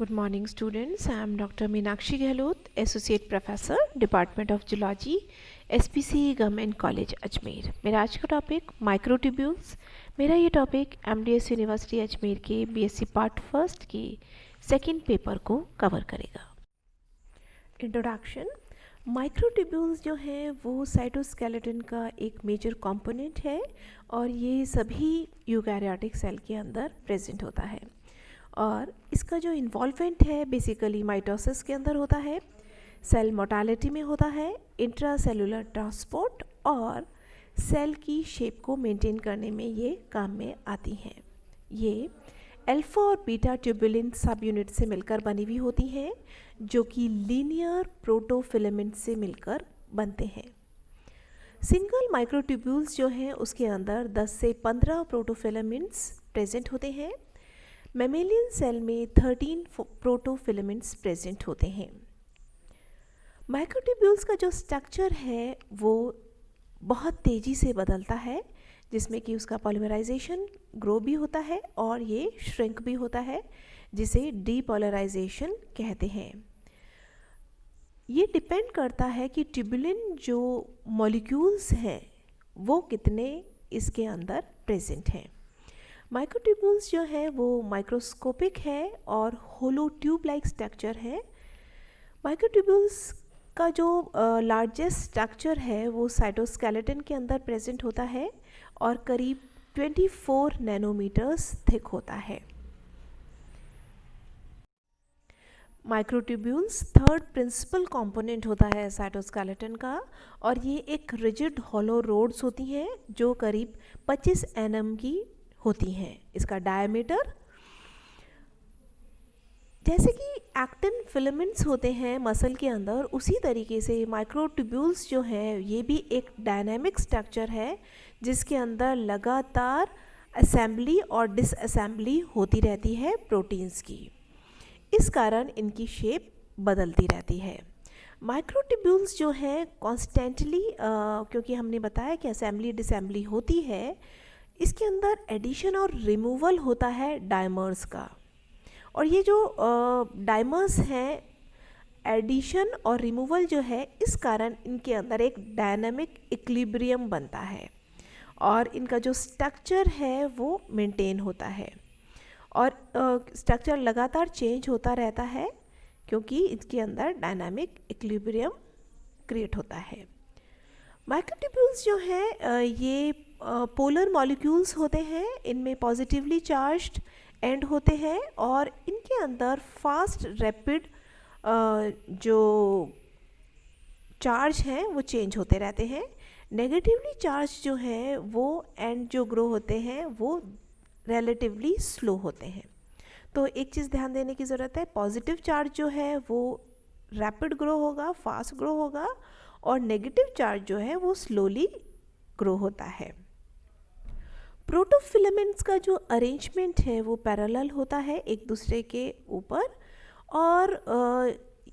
Good morning students, I am Dr. Meenakshi Gehlot, Associate Professor, Department of Zoology, SPC government college Ajmer. मेरा आज का topic microtubules. मेरा ये topic MDS university Ajmer के BSc part first के second paper को cover करेगा। इंट्रोडक्शन। माइक्रोट्यूब्यूल्स जो हैं वो साइटोस्केलेटन का एक मेजर कंपोनेंट है और ये सभी यूकैरियोटिक सेल के अंदर प्रेजेंट होता है और इसका जो इन्वॉल्वमेंट है बेसिकली माइटोसिस के अंदर होता है, सेल मोर्टालिटी में होता है, इंट्रा सेलुलर ट्रांसपोर्ट और सेल की शेप को मेंटेन करने में ये काम में आती हैं। ये अल्फा और बीटा ट्यूबुलिन सब यूनिट से मिलकर बनी हुई होती हैं जो कि लीनियर प्रोटोफिलामेंट से मिलकर बनते हैं। सिंगल माइक्रोट्यूब्यूल्स जो हैं उसके अंदर 10 से 15 प्रोटोफिलामेंट्स प्रेजेंट होते हैं। मैमेलियन सेल में 13 प्रोटोफिलामेंट्स प्रेजेंट होते हैं। माइक्रोट्यूब्यूल्स का जो स्ट्रक्चर है वो बहुत तेज़ी से बदलता है, जिसमें कि उसका पॉलीमराइजेशन ग्रो भी होता है और ये श्रिंक भी होता है, जिसे डीपोलराइजेशन कहते हैं। ये डिपेंड करता है कि ट्यूबुलिन जो मॉलिक्यूल्स हैं वो कितने इसके अंदर प्रेजेंट हैं। माइक्रोट्यूब्यूल्स जो है वो माइक्रोस्कोपिक है और होलो ट्यूब लाइक स्ट्रक्चर है। माइक्रोट्यूब्यूल्स का जो लार्जेस्ट स्ट्रक्चर है वो साइटोस्केलेटन के अंदर प्रेजेंट होता है और करीब 24 नैनोमीटर्स थिक होता है। माइक्रोट्यूब्यूल्स थर्ड प्रिंसिपल कंपोनेंट होता है साइटोस्केलेटन का और ये एक रिजिड हॉलो रोड्स होती हैं जो करीब 25 nm की होती हैं। इसका डायमीटर, जैसे कि एक्टिन फिलामेंट्स होते हैं मसल के अंदर, उसी तरीके से माइक्रोट्यूब्यूल्स जो हैं ये भी एक डायनामिक स्ट्रक्चर है जिसके अंदर लगातार असेंबली और डिसअसेंबली होती रहती है प्रोटीन्स की। इस कारण इनकी शेप बदलती रहती है। माइक्रोट्यूब्यूल्स जो हैं कॉन्स्टेंटली, क्योंकि हमने बताया कि असेंबली डिसअसेंबली होती है, इसके अंदर एडिशन और रिमूवल होता है डायमर्स का, और ये जो डायमर्स हैं एडिशन और रिमूवल जो है इस कारण इनके अंदर एक डायनामिक इक्विलिब्रियम बनता है और इनका जो स्ट्रक्चर है वो मेंटेन होता है और स्ट्रक्चर लगातार चेंज होता रहता है क्योंकि इसके अंदर डायनामिक इक्विलिब्रियम क्रिएट होता है। माइक्रोट्यूब्यूल्स जो है ये पोलर मॉलिक्यूल्स होते हैं, इनमें पॉजिटिवली चार्ज्ड एंड होते हैं और इनके अंदर फास्ट रैपिड जो चार्ज हैं वो चेंज होते रहते हैं। नेगेटिवली चार्ज जो है वो एंड जो ग्रो होते हैं वो रिलेटिवली स्लो होते हैं। तो एक चीज़ ध्यान देने की ज़रूरत है, पॉजिटिव चार्ज जो है वो रैपिड ग्रो होगा, फास्ट ग्रो होगा, और नेगेटिव चार्ज जो है वो स्लोली ग्रो होता है। प्रोटोफिलामेंट्स का जो अरेंजमेंट है वो पैरेलल होता है एक दूसरे के ऊपर और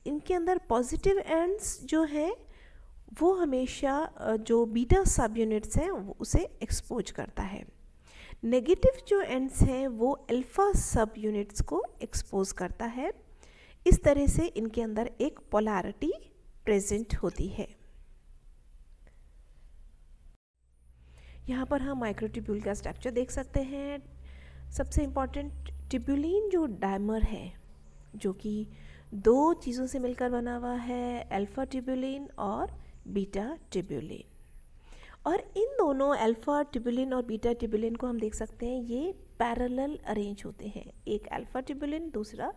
इनके अंदर पॉजिटिव एंड्स जो है वो हमेशा जो बीटा सब यूनिट्स हैं उसे एक्सपोज करता है। नेगेटिव जो एंड्स हैं वो अल्फा सब यूनिट्स को एक्सपोज करता है। इस तरह से इनके अंदर एक पोलैरिटी प्रेजेंट होती है। यहाँ पर हम माइक्रोट्यूब्यूल का स्ट्रक्चर देख सकते हैं। सबसे इम्पॉर्टेंट ट्यूबुलिन जो डायमर है जो कि दो चीज़ों से मिलकर बना हुआ है, अल्फा ट्यूबुलिन और बीटा ट्यूबुलिन, और इन दोनों अल्फा ट्यूबुलिन और बीटा ट्यूबुलिन को हम देख सकते हैं ये पैरेलल अरेंज होते हैं, एक अल्फा ट्यूबुलिन दूसरा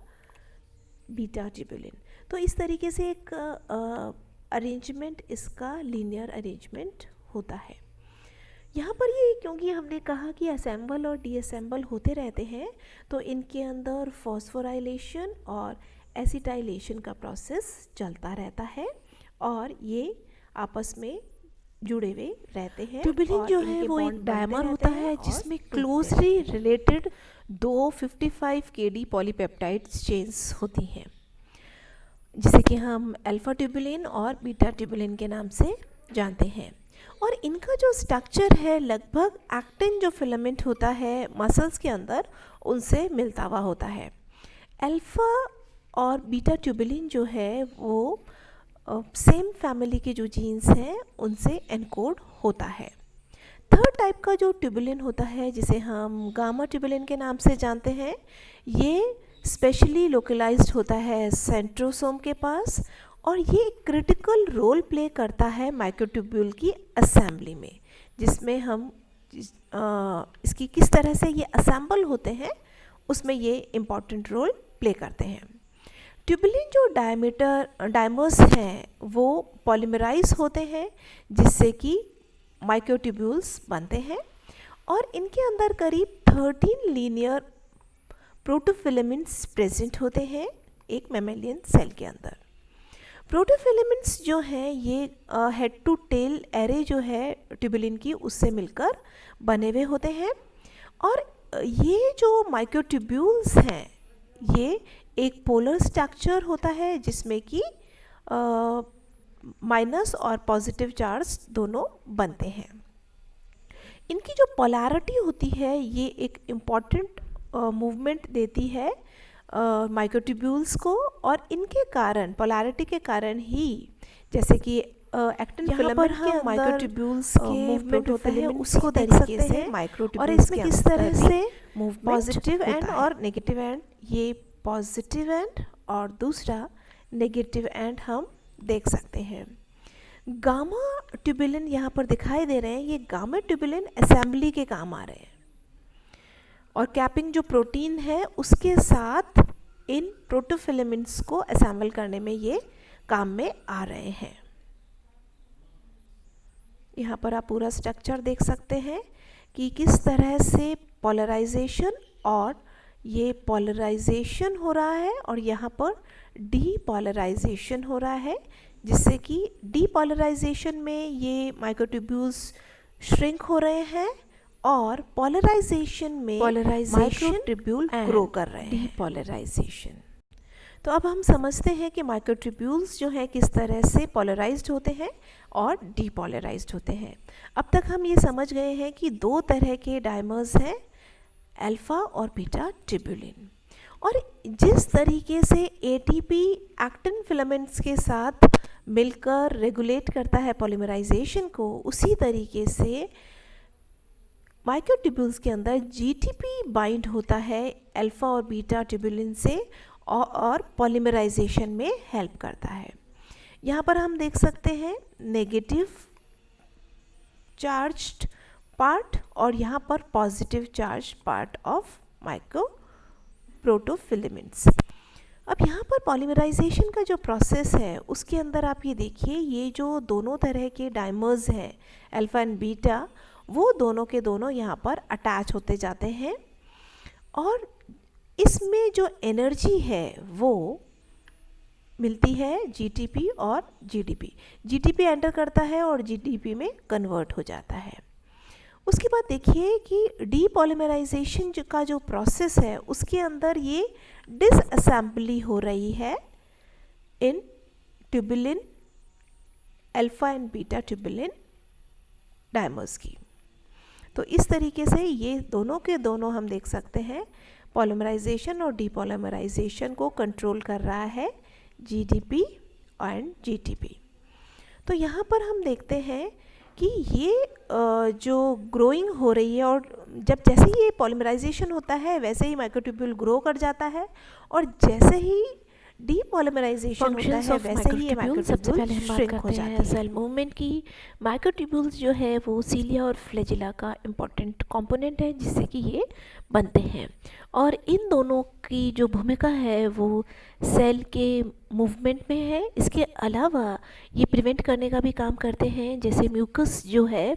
बीटा ट्यूबुलिन। तो इस तरीके से एक अरेंजमेंट इसका लीनियर अरेंजमेंट होता है। यहाँ पर ये क्योंकि हमने कहा कि असेंबल और डीअसेंबल होते रहते हैं तो इनके अंदर फॉस्फोराइलेशन और एसिटाइलेशन का प्रोसेस चलता रहता है और ये आपस में जुड़े हुए रहते हैं। ट्यूबुलिन जो है वो एक डायमर होता है जिसमें closely related 255 kD polypeptide chains होती हैं, जिसे कि हम अल्फा ट्यूबुलिन और बीटा ट्यूबुलिन के नाम से जानते हैं। और इनका जो स्ट्रक्चर है लगभग एक्टिन जो फिलामेंट होता है मसल्स के अंदर उनसे मिलता हुआ होता है। अल्फा और बीटा ट्यूबुलिन जो है वो सेम फैमिली के जो जीन्स हैं उनसे एनकोड होता है। थर्ड टाइप का जो ट्यूबुलिन होता है जिसे हम गामा ट्यूबुलिन के नाम से जानते हैं, ये स्पेशली लोकलाइज्ड होता है सेंट्रोसोम के पास और ये एक क्रिटिकल रोल प्ले करता है माइक्रोट्यूब्यूल की असेंबली में, जिसमें हम इसकी किस तरह से ये असेंबल होते हैं उसमें ये इम्पॉर्टेंट रोल प्ले करते हैं। ट्यूबुलिन जो डायमर्स हैं वो पॉलीमराइज होते हैं जिससे कि माइक्रोट्यूब्यूल्स बनते हैं और इनके अंदर करीब 13 लीनियर प्रोटोफिलामेंट्स प्रेजेंट होते हैं एक मैमेलियन सेल के अंदर। प्रोटोफिलामेंट्स जो हैं ये हेड टू टेल एरे जो है ट्यूबुलिन की उससे मिलकर बने हुए होते हैं और ये जो माइक्रोट्यूब्यूल्स हैं ये एक पोलर स्ट्रक्चर होता है जिसमें कि माइनस और पॉजिटिव चार्ज दोनों बनते हैं। इनकी जो पोलैरिटी होती है ये एक इम्पॉर्टेंट मूवमेंट देती है माइक्रोट्यूब्यूल्स को और इनके कारण पोलैरिटी के कारण ही जैसे कि एक्टिन फिलामेंट के अंदर माइक्रोट्यूब्यूल्स के मूवमेंट होता है उसको देख सकते हैं माइक्रोट्यूब्यूल्स और इसमें किस तरह से पॉजिटिव एंड और नेगेटिव एंड, ये पॉजिटिव एंड और दूसरा नेगेटिव एंड हम देख सकते हैं। गामा ट्यूबुलिन यहाँ पर दिखाई दे रहे हैं, ये गामा ट्यूबुलिन असेंबली के काम आ रहे हैं और कैपिंग जो प्रोटीन है उसके साथ इन प्रोटोफिलामेंट्स को असेंबल करने में ये काम में आ रहे हैं। यहाँ पर आप पूरा स्ट्रक्चर देख सकते हैं कि किस तरह से पोलराइजेशन और ये पोलराइजेशन हो रहा है और यहाँ पर डीपोलराइजेशन हो रहा है जिससे कि डीपोलराइजेशन में ये माइक्रोट्यूब्यूल्स श्रिंक हो रहे हैं और पोलराइजेशन में माइक्रोट्यूब्यूल ग्रो कर रहे हैं। डीपोलराइजेशन। तो अब हम समझते हैं कि माइक्रोट्यूब्यूल्स जो हैं किस तरह से पोलराइज्ड होते हैं और डीपोलराइज्ड होते हैं। अब तक हम ये समझ गए हैं कि दो तरह के डायमर्स हैं, अल्फ़ा और बीटा ट्यूबुलिन, और जिस तरीके से एटीपी एक्टिन फिलामेंट्स के साथ मिलकर रेगुलेट करता है पॉलीमराइजेशन को, उसी तरीके से माइक्रोट्यूब्यूल्स के अंदर जीटीपी बाइंड होता है अल्फ़ा और बीटा ट्यूबुलिन से और पॉलीमराइजेशन में हेल्प करता है। यहाँ पर हम देख सकते हैं नेगेटिव चार्ज्ड पार्ट और यहाँ पर positive charge part of micro protofilaments. अब यहाँ पर पॉलीमराइजेशन का जो प्रोसेस है उसके अंदर आप ये देखिए, ये जो दोनों तरह के डायमर्स हैं अल्फ़ा एंड बीटा, वो दोनों के दोनों यहाँ पर अटैच होते जाते हैं और इसमें जो एनर्जी है वो मिलती है जीटीपी और जीडीपी। जीटीपी एंटर करता है और जीडीपी में कन्वर्ट हो जाता है। उसके बाद देखिए कि डीपॉलीमराइजेशन का जो प्रोसेस है उसके अंदर ये डिसअसेंबली हो रही है इन tubulin alpha and beta tubulin dimers की। तो इस तरीके से ये दोनों के दोनों हम देख सकते हैं पॉलीमराइजेशन और डीपॉलीमराइजेशन को कंट्रोल कर रहा है जीडीपी एंड जीटीपी। तो यहाँ पर हम देखते हैं कि ये जो ग्रोइंग हो रही है और जब जैसे ही ये पॉलीमराइजेशन होता है वैसे ही माइक्रोट्यूब्यूल ग्रो कर जाता है और जैसे ही डीपॉलीमराइजेशन होता है वैसे ही ये माइक्रोट्यूब्यूल सबसे पहले हम बात श्रिंक हो करते जाती हैं है। सेल मूवमेंट की। माइक्रोट्यूब्यूल्स जो है वो सीलिया और फ्लैजिला का इम्पॉर्टेंट कंपोनेंट है जिससे कि ये बनते हैं और इन दोनों की जो भूमिका है वो सेल के मूवमेंट में है। इसके अलावा ये प्रिवेंट करने का भी काम करते हैं, जैसे म्यूकस जो है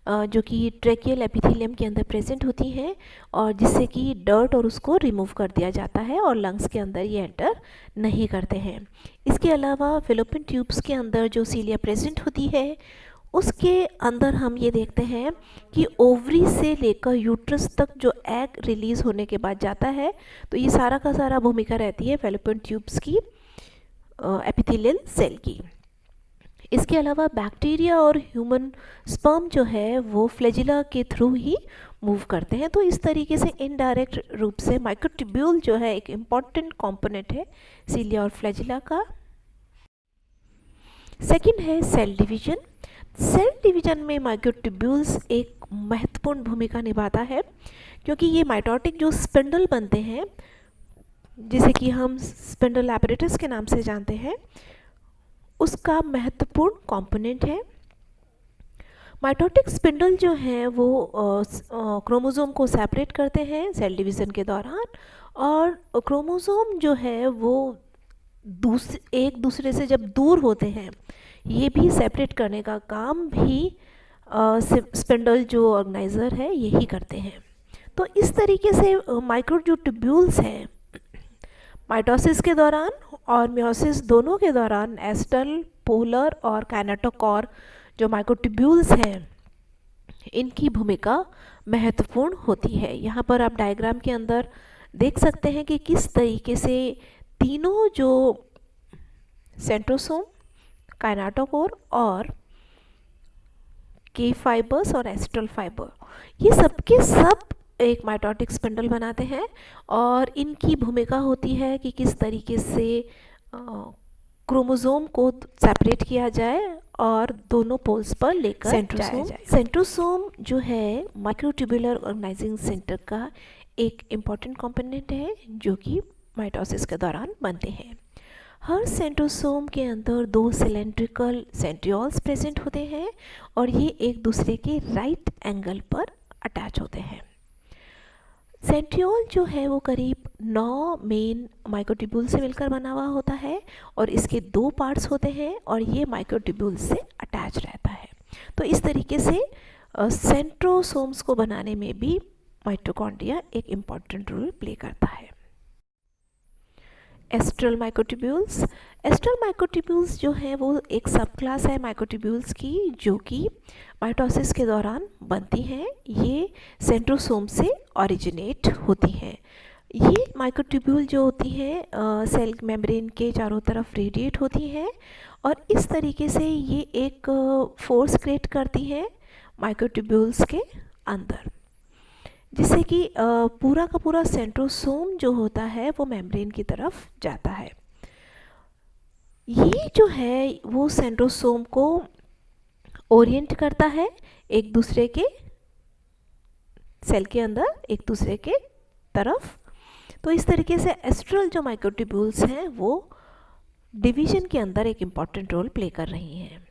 जो कि ट्रेकियल एपिथेलियम के अंदर प्रेजेंट होती हैं और जिससे कि डर्ट और उसको रिमूव कर दिया जाता है और लंग्स के अंदर ये एंटर नहीं करते हैं। इसके अलावा फेलोपियन ट्यूब्स के अंदर जो सीलिया प्रेजेंट होती है उसके अंदर हम ये देखते हैं कि ओवरी से लेकर यूट्रस तक जो एग रिलीज़ होने के बाद जाता है, तो ये सारा का सारा भूमिका रहती है फेलोपियन ट्यूब्स की एपिथेलियल सेल की। इसके अलावा बैक्टीरिया और ह्यूमन स्पर्म जो है वो फ्लैजिला के थ्रू ही मूव करते हैं। तो इस तरीके से इनडायरेक्ट रूप से माइक्रोट्यूब्यूल जो है एक इम्पॉर्टेंट कंपोनेंट है सीलिया और फ्लैजिला का। सेकंड है सेल डिवीजन। सेल डिवीजन में माइक्रोट्यूब्यूल्स एक महत्वपूर्ण भूमिका निभाता है, क्योंकि ये माइटोटिक जो स्पिंडल बनते हैं, जिसे कि हम स्पिंडल एपरेटस के नाम से जानते हैं, उसका महत्वपूर्ण कंपोनेंट है। माइटोटिक स्पिंडल जो हैं वो क्रोमोसोम को सेपरेट करते हैं सेल डिवीज़न के दौरान, और क्रोमोसोम जो है वो एक दूसरे से जब दूर होते हैं, ये भी सेपरेट करने का काम भी स्पिंडल जो ऑर्गेनाइजर है यही करते हैं। तो इस तरीके से माइक्रो जो ट्यूब्यूल्स हैं, माइटोसिस के दौरान और मियोसिस दोनों के दौरान एस्टल, पोलर और काइनेटोकोर जो माइक्रोट्यूब्यूल्स हैं, इनकी भूमिका महत्वपूर्ण होती है। यहाँ पर आप डायग्राम के अंदर देख सकते हैं कि किस तरीके से तीनों जो सेंट्रोसोम, काइनेटोकोर और के फाइबर्स और एस्ट्रल फाइबर, ये सबके सब एक माइटोटिक स्पिंडल बनाते हैं, और इनकी भूमिका होती है कि किस तरीके से क्रोमोसोम को सेपरेट किया जाए और दोनों पोल्स पर लेकर जाया जाए। सेंट्रोसोम जो है माइक्रोट्यूबुलर ऑर्गेनाइजिंग सेंटर का एक इम्पॉर्टेंट कंपोनेंट है, जो कि माइटोसिस के दौरान बनते हैं। हर सेंट्रोसोम के अंदर 2 सिलेंड्रिकल सेंट्रियोल्स प्रेजेंट होते हैं, और ये एक दूसरे के राइट एंगल पर अटैच होते हैं। सेंट्रियोल जो है वो करीब 9 मेन माइक्रोट्यूब्यूल से मिलकर बना हुआ होता है, और इसके 2 पार्ट्स होते हैं, और ये माइक्रोट्यूब्यूल से अटैच रहता है। तो इस तरीके से सेंट्रोसोम्स को बनाने में भी माइटोकॉन्ड्रिया एक इम्पॉर्टेंट रोल प्ले करता है। Astral microtubules. एस्ट्रल माइक्रोट्यूब्यूल्स जो है वो एक सब क्लास है माइक्रोट्यूब्यूल्स की, जो कि माइटोसिस के दौरान बनती हैं। ये सेंट्रोसोम से ओरिजिनेट होती हैं। ये माइक्रोट्यूब्यूल जो होती हैं सेल मेम्ब्रेन के चारों तरफ रेडिएट होती हैं, और इस तरीके से ये एक फोर्स क्रिएट करती हैं माइक्रोट्यूब्यूल्स के अंदर, जिससे कि पूरा का पूरा सेंट्रोसोम जो होता है वो मेम्ब्रेन की तरफ जाता है। ये जो है वो सेंट्रोसोम को ओरिएंट करता है एक दूसरे के सेल के अंदर, एक दूसरे के तरफ। तो इस तरीके से एस्ट्रल जो माइक्रोट्यूब्यूल्स हैं वो डिवीजन के अंदर एक इम्पॉर्टेंट रोल प्ले कर रही हैं।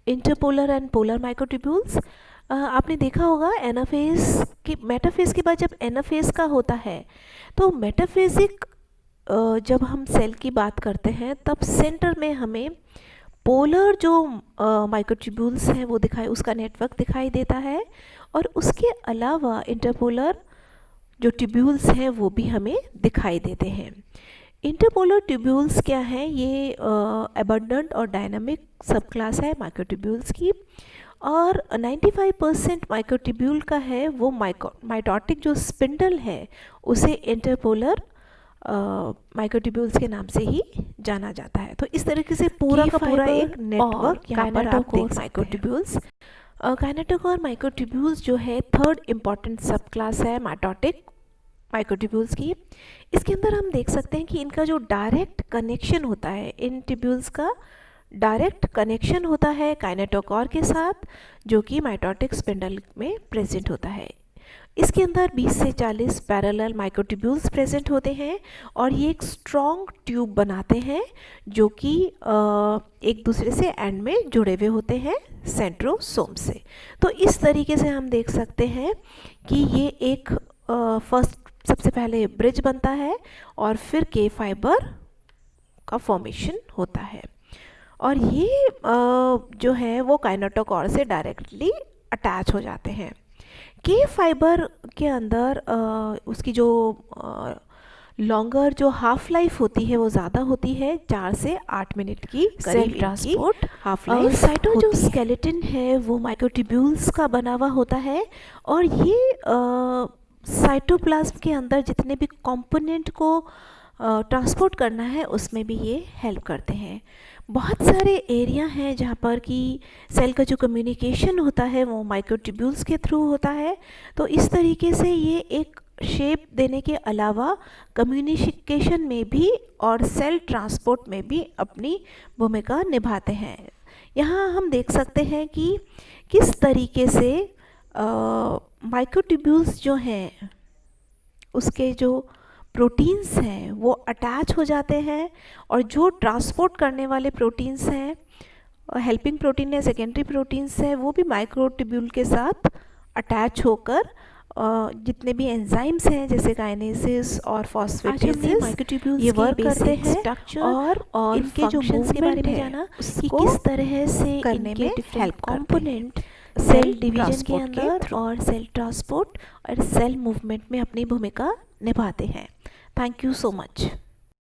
Interpolar and polar microtubules. आपने देखा होगा एनाफेज के मेटाफेज के बाद जब एनाफेज का होता है, तो मेटाफेजिक जब हम सेल की बात करते हैं तब सेंटर में हमें पोलर जो माइक्रोट्यूब्यूल्स हैं वो उसका नेटवर्क दिखाई देता है, और उसके अलावा इंटरपोलर जो ट्यूब्यूल्स हैं वो भी हमें दिखाई देते हैं। इंटरपोलर ट्यूब्यूल्स क्या हैं? ये अबंडेंट और डायनामिक सब क्लास है माइक्रोट्यूब्यूल्स की, और 95% माइक्रोट्यूब्यूल का है वो माइटोटिक जो स्पिंडल है उसे इंटरपोलर माइक्रोट्यूब्यूल्स के नाम से ही जाना जाता है। तो इस तरीके से पूरा का पूरा एक नेटवर्क यहाँ पर आप देख माइक्रोट्यूब्यूल्स। काइनेटोकोर माइक्रोट्यूब्यूल्स जो है थर्ड इम्पॉर्टेंट सब क्लास है माइटोटिक माइक्रोट्यूब्यूल्स की। इसके अंदर हम देख सकते हैं कि इनका जो डायरेक्ट कनेक्शन होता है, इन ट्यूब्यूल्स का डायरेक्ट कनेक्शन होता है काइनेटोकोर के साथ, जो कि माइटोटिक स्पिंडल में प्रेजेंट होता है। इसके अंदर 20 से 40 पैरेलल माइक्रोट्यूब्यूल्स प्रेजेंट होते हैं, और ये एक स्ट्रॉन्ग ट्यूब बनाते हैं जो कि एक दूसरे से एंड में जुड़े हुए होते हैं सेंट्रोसोम से। तो इस तरीके से हम देख सकते हैं कि ये एक फर्स्ट सबसे पहले ब्रिज बनता है, और फिर के फाइबर का फॉर्मेशन होता है, और ये जो है वो काइनेटोकोर से डायरेक्टली अटैच हो जाते हैं। के फाइबर के अंदर उसकी जो लॉन्गर जो हाफ लाइफ होती है वो ज़्यादा होती है, 4 से 8 मिनट की करीब ट्रांसपोर्ट हाफ लाइफ। साइटो जो स्केलेटन है वो माइक्रोट्यूब्यूल्स का बना हुआ होता है, और ये साइटोप्लाज्म के अंदर जितने भी कंपोनेंट को ट्रांसपोर्ट करना है उसमें भी ये हेल्प करते हैं। बहुत सारे एरिया हैं जहाँ पर कि सेल का जो कम्युनिकेशन होता है वो माइक्रोट्यूब्यूल्स के थ्रू होता है। तो इस तरीके से ये एक शेप देने के अलावा कम्युनिकेशन में भी और सेल ट्रांसपोर्ट में भी अपनी भूमिका निभाते हैं। यहाँ हम देख सकते हैं कि किस तरीके से माइक्रोट्यूब्यूल्स जो हैं उसके जो प्रोटीन्स हैं वो अटैच हो जाते हैं, और जो ट्रांसपोर्ट करने वाले प्रोटीन्स हैं, हेल्पिंग प्रोटीन या सेकेंडरी प्रोटीन्स हैं, वो भी माइक्रोट्यूब्यूल के साथ अटैच होकर जितने भी एंजाइम्स हैं जैसे काइनेसिस और फॉस्फेटेसेस माइक्रोट्यूब्यूल्स ये वर्क के करते basic हैं, structure और इनके जो functions के बारे मूवमेंट में है जाना कि को किस तरह से करने इनके में डिफरेंट help करते हैं। कंपोनेंट सेल डिवीजन के transport के अंदर और सेल ट्रांसपोर्ट और सेल मूवमेंट में अपनी भूमिका निभाते हैं। Thank you so much.